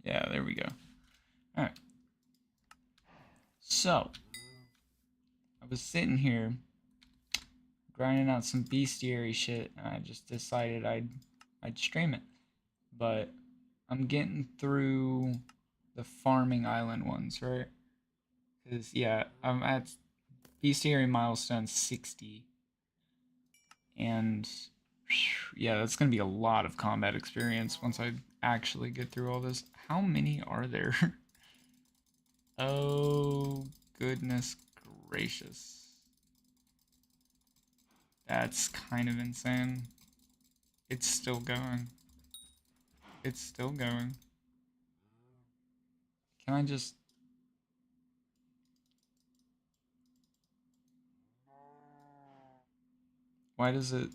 Yeah, there we go. All right. So, I was sitting here grinding out some Beastiary shit, and I just decided I'd stream it. But I'm getting through the farming island ones, right? Cause yeah, I'm at Beastiary milestone 60, and yeah, that's gonna be a lot of combat experience once I actually get through all this. How many are there? Oh goodness gracious, that's kind of insane. It's still going. It's still going. Can I just... Why does it...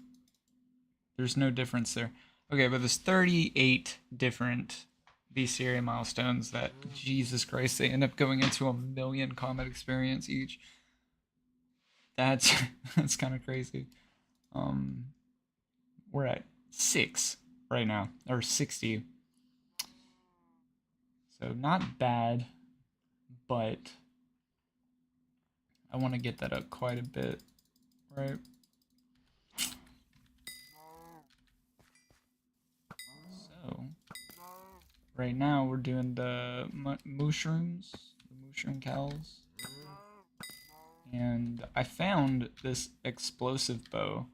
There's no difference there. Okay, but there's 38 different Beastiary milestones that, Jesus Christ, they end up going into 1,000,000 combat experience each. That's that's kind of crazy. Um, we're at 6 right now, or 60. So not bad, but I want to get that up quite a bit, right? So right now we're doing the mushrooms, the mushroom cows. And I found this explosive bow.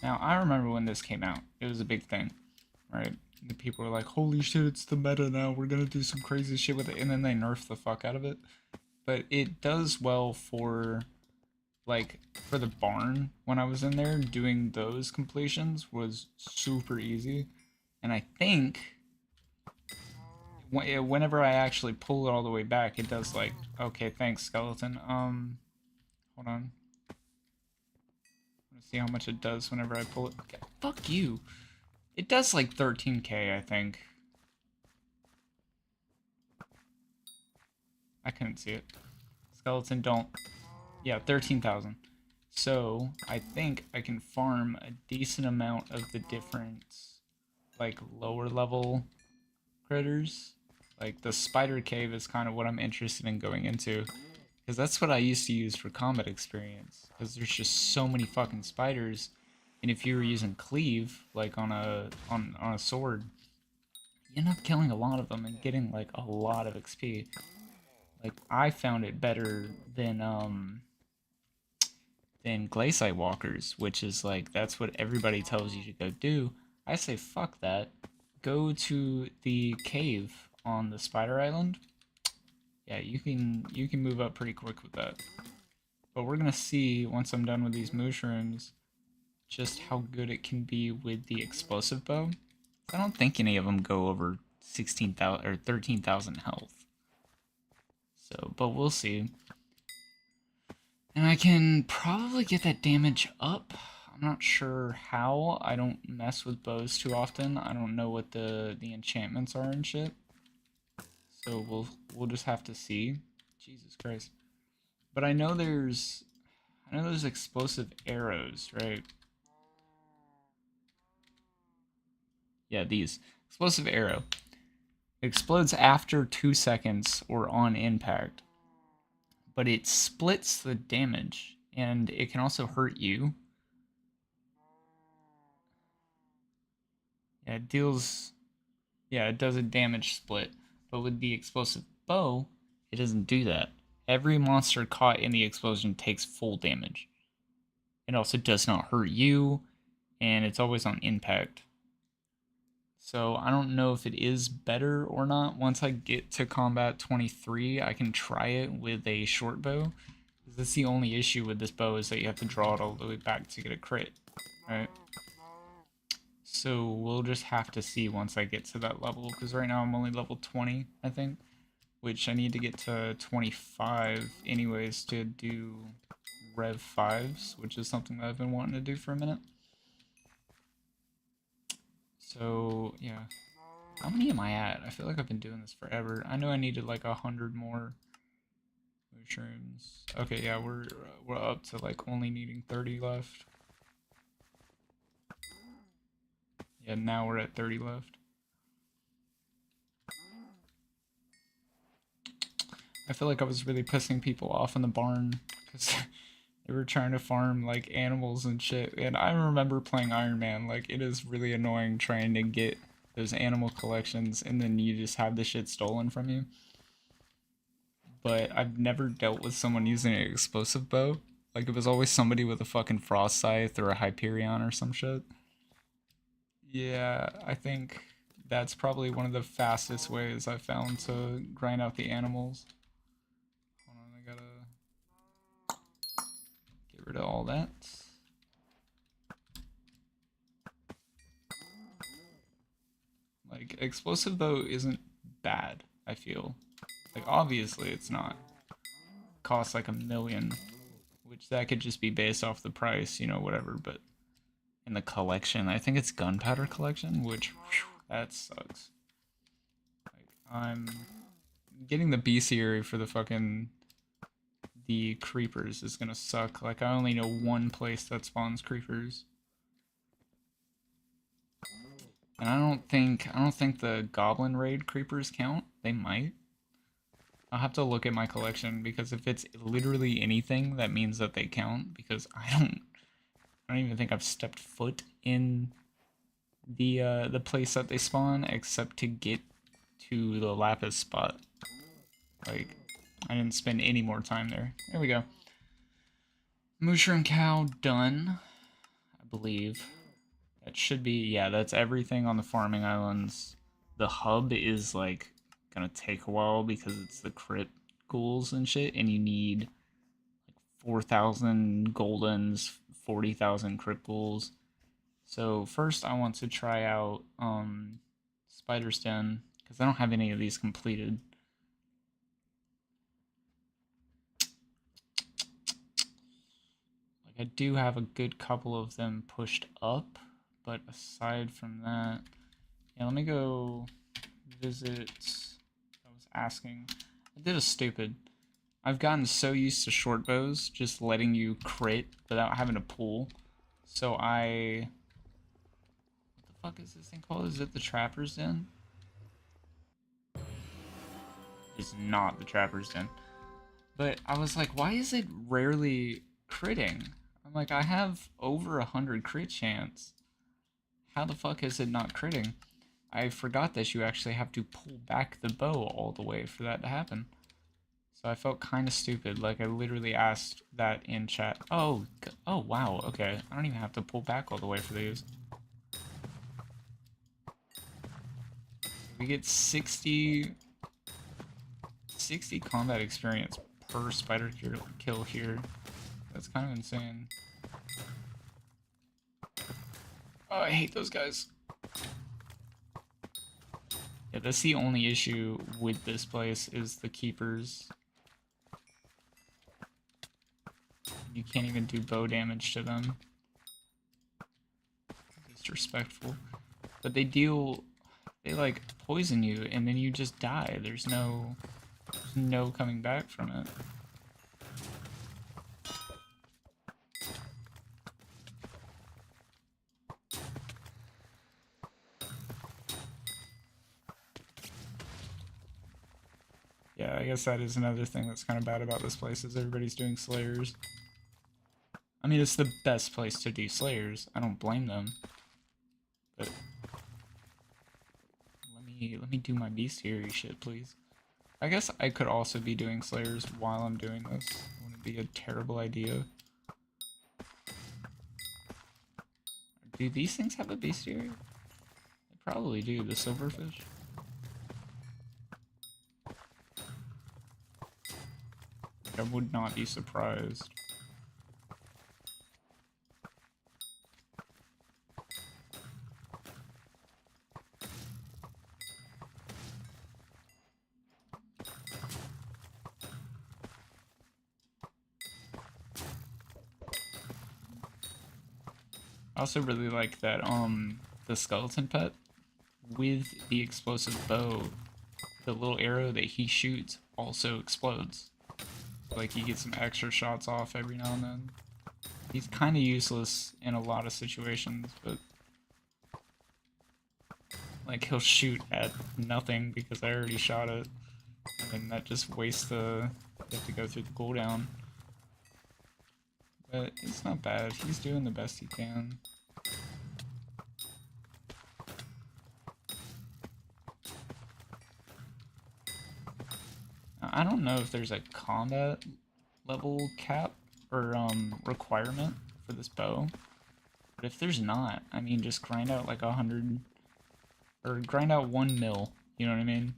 Now, I remember when this came out. It was a big thing, right? The people were like, holy shit, it's the meta now. We're gonna do some crazy shit with it. And then they nerfed the fuck out of it. But it does well for, like, for the barn. When I was in there, doing those completions was super easy. And I think whenever I actually pull it all the way back, it does like, okay, thanks, skeleton. Hold on. Let's see how much it does whenever I pull it. Okay, fuck you. It does like 13k, I think. I couldn't see it. Skeleton don't. Yeah, 13,000. So, I think I can farm a decent amount of the different, like, lower level critters. Like, the spider cave is kind of what I'm interested in going into. Because that's what I used to use for combat experience. Because there's just so many fucking spiders. And if you were using cleave, like on a sword, you end up killing a lot of them and getting like a lot of XP. Like I found it better than Glaciite Walkers, which is like that's what everybody tells you to go do. I say fuck that. Go to the cave on the Spider Island. Yeah, you can move up pretty quick with that. But we're gonna see once I'm done with these mushrooms just how good it can be with the explosive bow. I don't think any of them go over 16,000 or 13,000 health. So, but we'll see. And I can probably get that damage up. I'm not sure how. I don't mess with bows too often. I don't know what the enchantments are and shit. So we'll just have to see. Jesus Christ. But I know there's explosive arrows, right? Yeah, these. Explosive arrow. It explodes after 2 seconds or on impact. But it splits the damage. And it can also hurt you. Yeah, it deals... Yeah, it does a damage split. But with the explosive bow, it doesn't do that. Every monster caught in the explosion takes full damage. It also does not hurt you. And it's always on impact. So I don't know if it is better or not. Once I get to combat 23, I can try it with a short bow. That's the only issue with this bow is that you have to draw it all the way back to get a crit, right? So we'll just have to see once I get to that level, because right now I'm only level 20, I think, which I need to get to 25 anyways to do Rev 5s, which is something that I've been wanting to do for a minute. So, yeah. How many am I at? I feel like I've been doing this forever. I know I needed like 100 more mushrooms. Okay, yeah, we're up to like only needing 30 left. Yeah, now we're at 30 left. I feel like I was really pissing people off in the barn because they were trying to farm like animals and shit. And I remember playing Iron Man. Like, it is really annoying trying to get those animal collections and then you just have the shit stolen from you. But I've never dealt with someone using an explosive bow. Like, it was always somebody with a fucking frost scythe or a Hyperion or some shit. Yeah, I think that's probably one of the fastest ways I've found to grind out the animals. Hold on, I gotta get rid of all that. Like, explosive bow isn't bad, I feel. Like, obviously it's not. It costs like $1 million, which that could just be based off the price, you know, whatever, but in the collection, I think it's gunpowder collection, which, whew, that sucks. Like, I'm getting the Beastiary for the creepers is gonna suck. Like, I only know one place that spawns creepers. And I don't think the goblin raid creepers count. They might. I'll have to look at my collection because if it's literally anything, that means that they count because I don't even think I've stepped foot in the place that they spawn except to get to the lapis spot. Like, I didn't spend any more time there. There we go. Mushroom cow done, I believe. That should be, yeah, that's everything on the farming islands. The hub is, like, gonna take a while because it's the crit ghouls and shit, and you need, like, 4,000 goldens, 40,000 crit ghouls. So first I want to try out, Spider's Den, because I don't have any of these completed. Like, I do have a good couple of them pushed up. But aside from that, yeah, let me go visit. I was asking. I did a stupid. I've gotten so used to short bows, just letting you crit without having to pull. So what the fuck is this thing called? Is it the Trapper's Den? It's not the Trapper's Den. But I was like, why is it rarely critting? I'm like, I have over 100 crit chance. How the fuck is it not critting? I forgot that you actually have to pull back the bow all the way for that to happen. So I felt kind of stupid. Like, I literally asked that in chat. Oh, wow, okay. I don't even have to pull back all the way for these. We get 60 combat experience per spider kill here. That's kind of insane. Oh, I hate those guys. Yeah, that's the only issue with this place is the keepers. You can't even do bow damage to them. Disrespectful. But they like poison you and then you just die. There's no coming back from it. Yeah, I guess that is another thing that's kind of bad about this place is everybody's doing Slayers. I mean, it's the best place to do Slayers. I don't blame them. But let me do my Beastiary shit, please. I guess I could also be doing Slayers while I'm doing this. It wouldn't be a terrible idea. Do these things have a Beastiary? They probably do, the silverfish. I would not be surprised. I also really like that the skeleton pet with the explosive bow, the little arrow that he shoots also explodes. Like, you get some extra shots off every now and then. He's kind of useless in a lot of situations, but like, he'll shoot at nothing because I already shot it. And that just wastes the... You have to go through the cooldown. But it's not bad. He's doing the best he can. I don't know if there's a combat level cap or requirement for this bow. But if there's not, I mean, just grind out like 100... Or grind out 1 mil, you know what I mean?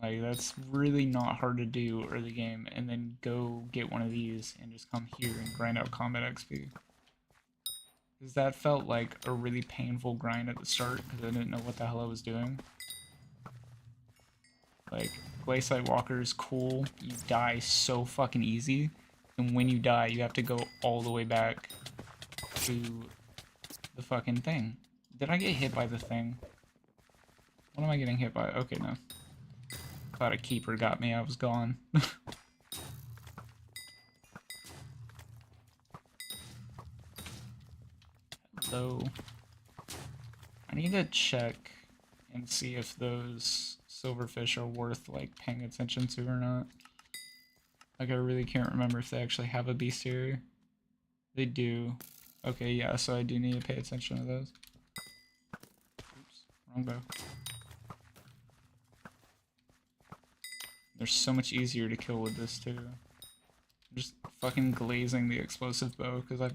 Like, that's really not hard to do early game, and then go get one of these and just come here and grind out combat XP. Because that felt like a really painful grind at the start, because I didn't know what the hell I was doing. Like, Glaciite Walker is cool, you die so fucking easy, and when you die, you have to go all the way back to the fucking thing. Did I get hit by the thing? What am I getting hit by? Okay, no. Thought a keeper got me, I was gone. Hello. I need to check and see if those silverfish are worth, like, paying attention to or not. Like, I really can't remember if they actually have a Beastiary. They do. Okay, yeah, so I do need to pay attention to those. Oops, wrong bow. They're so much easier to kill with this, too. I'm just fucking glazing the explosive bow, because I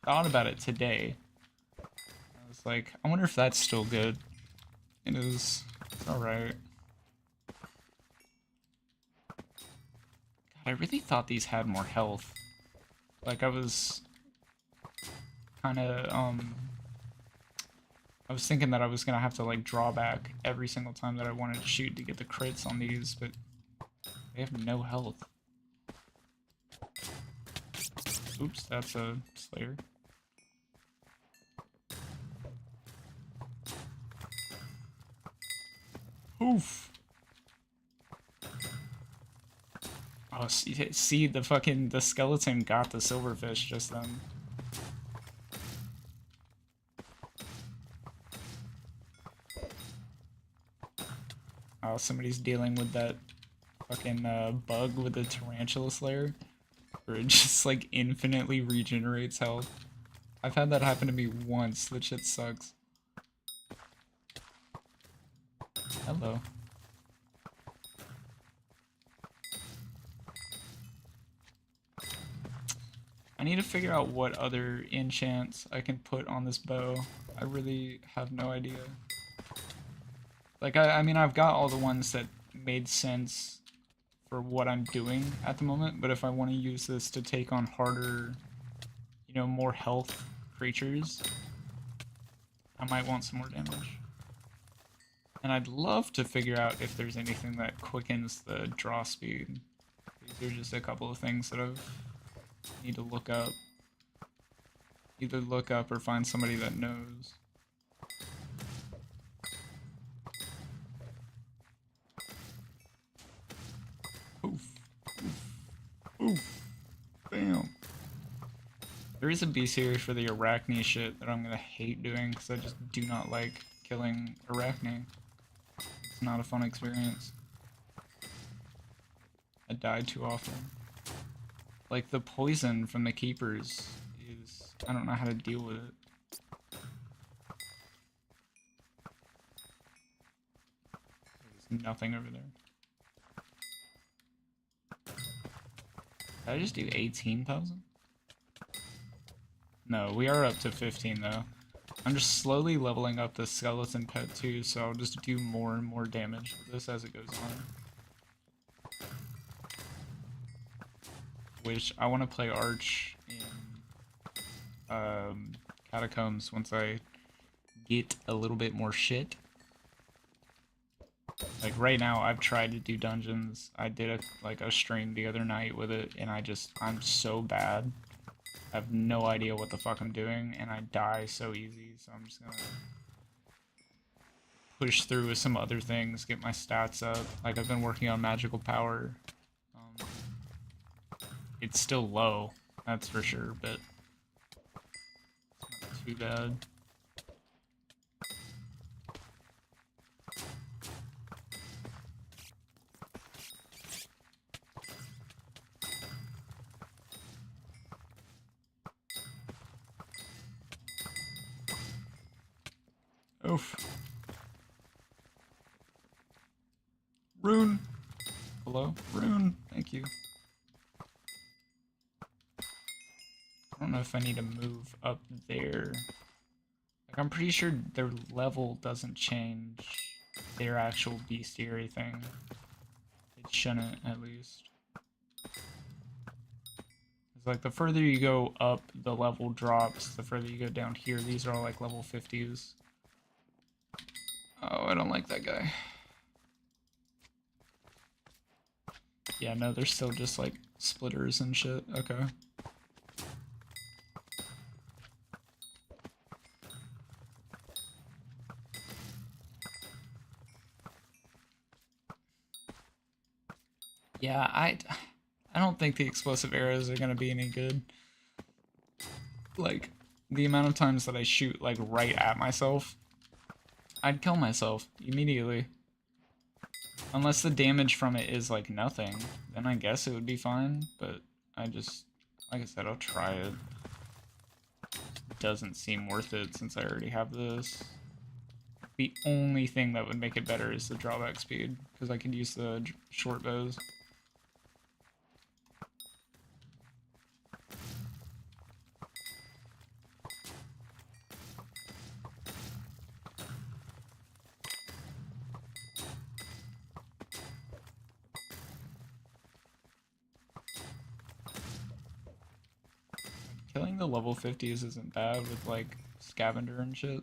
thought about it today. I was like, I wonder if that's still good. It is. It's alright. God, I really thought these had more health. Like, I was kinda, I was thinking that I was gonna have to, like, draw back every single time that I wanted to shoot to get the crits on these, but they have no health. Oops, that's a Slayer. Oof! Oh, see the fucking, the skeleton got the silverfish just then. Oh, somebody's dealing with that fucking bug with the tarantula slayer, where it just like infinitely regenerates health. I've had that happen to me once. That shit sucks. Hello. I need to figure out what other enchants I can put on this bow. I really have no idea. Like, I mean, I've got all the ones that made sense for what I'm doing at the moment, but if I want to use this to take on harder, you know, more health creatures, I might want some more damage. And I'd love to figure out if there's anything that quickens the draw speed. These are just a couple of things that I need to look up. Either look up or find somebody that knows. Oof. Oof. Oof. Bam. There is a Beastiary for the Arachne shit that I'm gonna hate doing because I just do not like killing Arachne. It's not a fun experience. I die too often. Like, the poison from the keepers is... I don't know how to deal with it. There's nothing over there. Did I just do 18,000? No, we are up to 15 though. I'm just slowly leveling up the skeleton pet too, so I'll just do more and more damage with this as it goes on. Which, I want to play Arch in Catacombs once I get a little bit more shit. Like, right now, I've tried to do dungeons. I did a stream the other night with it, and I'm so bad. I have no idea what the fuck I'm doing, and I die so easy, so I'm just gonna push through with some other things, get my stats up. Like, I've been working on magical power. It's still low, that's for sure, but it's not too bad. Oof. Rune. Hello? Rune. Thank you. I don't know if I need to move up there. Like, I'm pretty sure their level doesn't change their actual Beastiary thing. It shouldn't, at least. It's like the further you go up, the level drops. The further you go down here, these are all like level 50s. Oh, I don't like that guy. Yeah, no, they're still just like splitters and shit. Okay. Yeah, I don't think the explosive arrows are gonna be any good. Like, the amount of times that I shoot like right at myself, I'd kill myself immediately. Unless the damage from it is like nothing, then I guess it would be fine, but I just, like I said, I'll try it. Doesn't seem worth it since I already have this. The only thing that would make it better is the drawback speed, because I could use the short bows. Killing the level 50s isn't bad with like scavenger and shit.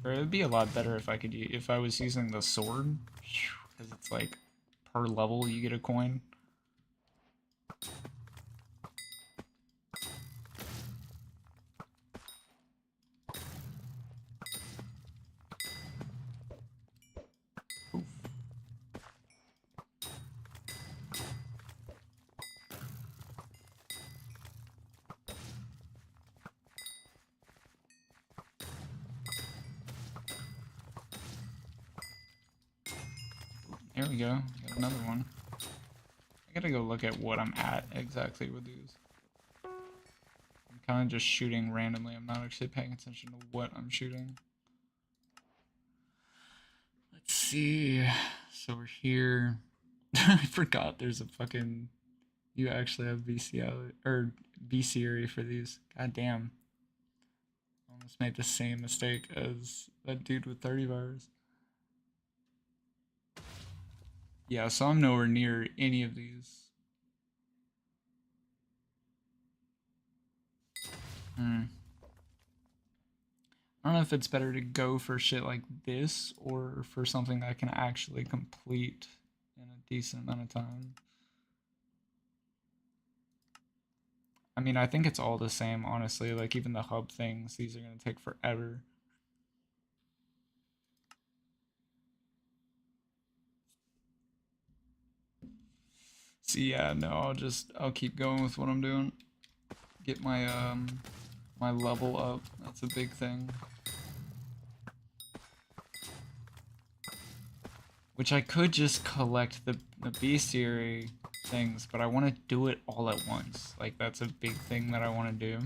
Or it would be a lot better if I could if I was using the sword, because it's like per level you get a coin. Oof. There we go. Got another one. I gotta go look at what I'm at exactly with these. I'm kind of just shooting randomly. I'm not actually paying attention to what I'm shooting. Let's see. So we're here. I forgot there's a fucking... You actually have Beastiary for these. God damn. Almost made the same mistake as that dude with 30 bars. Yeah, so I'm nowhere near any of these. I don't know if it's better to go for shit like this or for something that I can actually complete in a decent amount of time. I mean, I think it's all the same, honestly. Like, even the hub things, these are going to take forever. So yeah, no, I'll keep going with what I'm doing. Get my my level up. That's a big thing. Which I could just collect the Beastiary things, but I want to do it all at once. Like, that's a big thing that I want to do.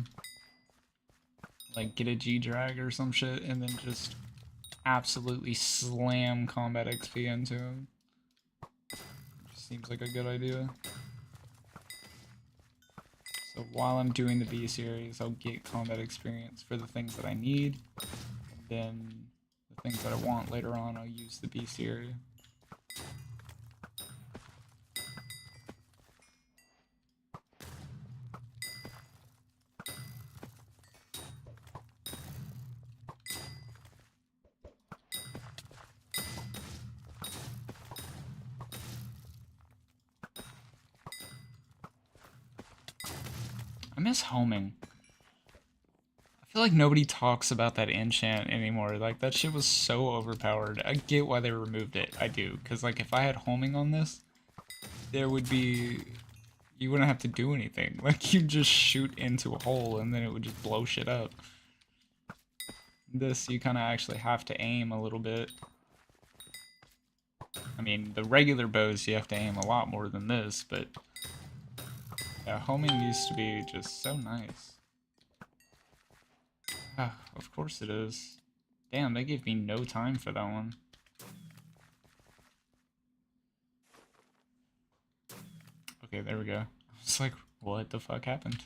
Like, get a G-Drag or some shit, and then just absolutely slam combat XP into him. Seems like a good idea. So while I'm doing the B-Series, I'll get combat experience for the things that I need, and then the things that I want later on, I'll use the B-Series. I miss homing. I feel like nobody talks about that enchant anymore. Like, that shit was so overpowered. I get why they removed it. I do. Because, like, if I had homing on this, there would be... You wouldn't have to do anything. Like, you just shoot into a hole and then it would just blow shit up. This, you kind of actually have to aim a little bit. I mean, the regular bows, you have to aim a lot more than this, but... Yeah, homing used to be just so nice. Ah, of course it is. Damn, they gave me no time for that one. Okay, there we go. It's like, what the fuck happened?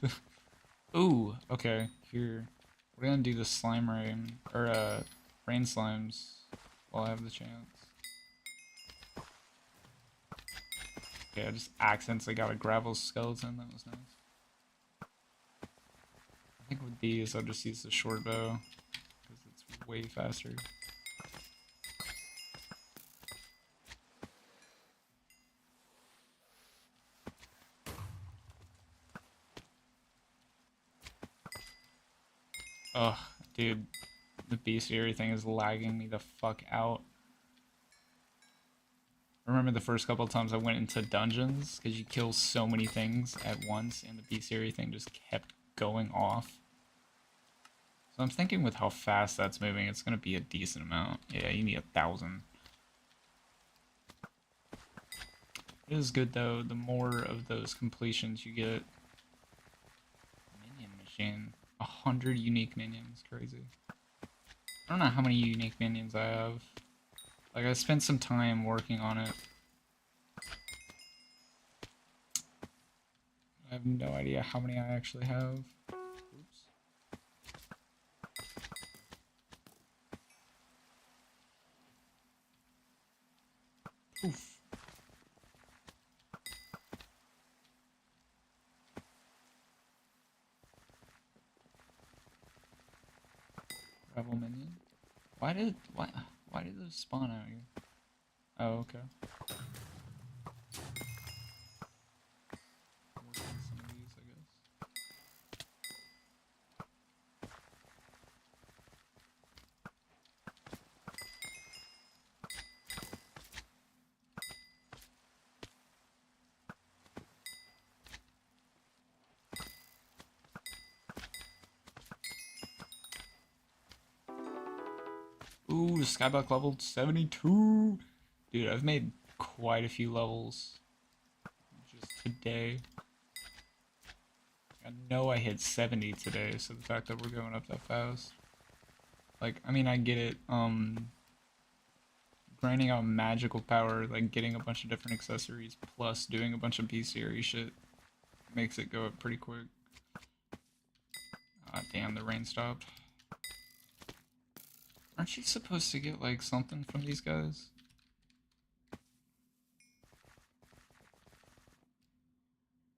Ooh, okay, here. We're gonna do the slime rain, or rain slimes while I have the chance. Okay, I just accidentally got a gravel skeleton, that was nice. I think with these, I'll just use the short bow, because it's way faster. Ugh, dude, the Beastiary thing is lagging me the fuck out. I remember the first couple of times I went into dungeons, because you kill so many things at once, and the Beastiary thing just kept going off. So I'm thinking with how fast that's moving, it's going to be a decent amount. Yeah, you need 1,000. It is good though, the more of those completions you get. Minion machine. 100 unique minions, crazy. I don't know how many unique minions I have. Like, I spent some time working on it. I have no idea how many I actually have. Oops. Oof. Rebel minion. Why did those spawn out here? Oh, okay. Work on some of these, I guess. Ooh, Skyblock leveled 72. Dude, I've made quite a few levels just today. I know I hit 70 today, so the fact that we're going up that fast. Like, I mean, I get it, grinding out magical power, like getting a bunch of different accessories, plus doing a bunch of Beastiary shit makes it go up pretty quick. Ah, damn, the rain stopped. Aren't you supposed to get, like, something from these guys?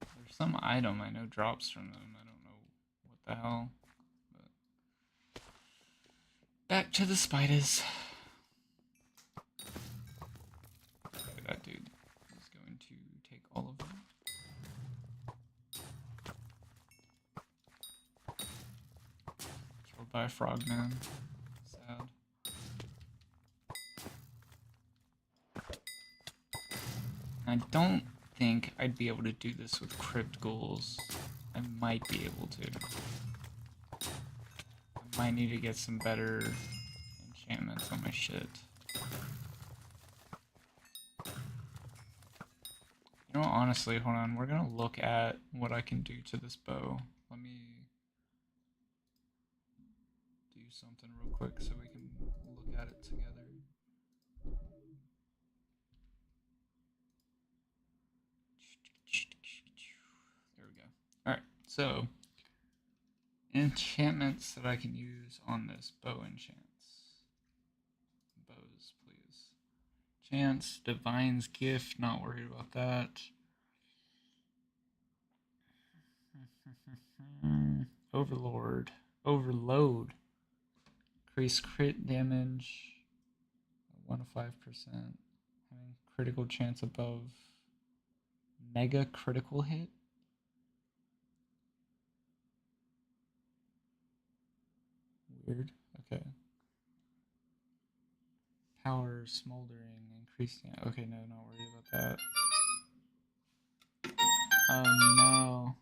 There's some item I know drops from them. I don't know what the hell. But back to the spiders. Okay, that dude is going to take all of them. Killed by a frogman. Sad. I don't think I'd be able to do this with crypt ghouls. I might be able to. I might need to get some better enchantments on my shit. You know what, honestly, hold on. We're gonna look at what I can do to this bow. Let me do something real quick so we can look at it together. There we go. Alright, so enchantments that I can use on this bow enchants. Bows, please. Chance, Divine's Gift, not worried about that. Overlord. Overload. Increase crit damage 1 to 5%. Having critical chance above mega critical hit. Weird. Okay. Power smoldering. Increasing. Okay, no, not worried about that. Oh no.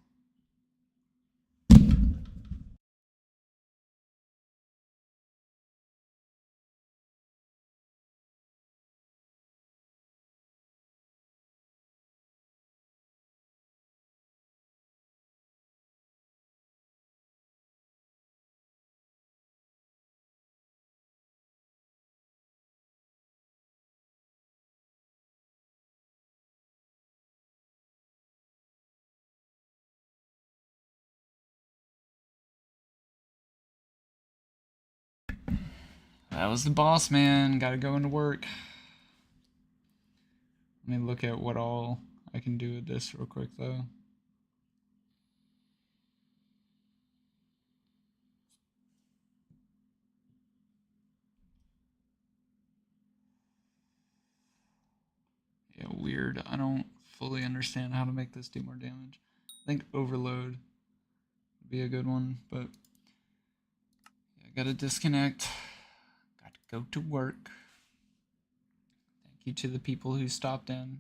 That was the boss, man. Gotta go into work. Let me look at what all I can do with this real quick, though. Yeah, weird. I don't fully understand how to make this do more damage. I think overload would be a good one, but yeah, I gotta disconnect. Got to go to work. Thank you to the people who stopped in.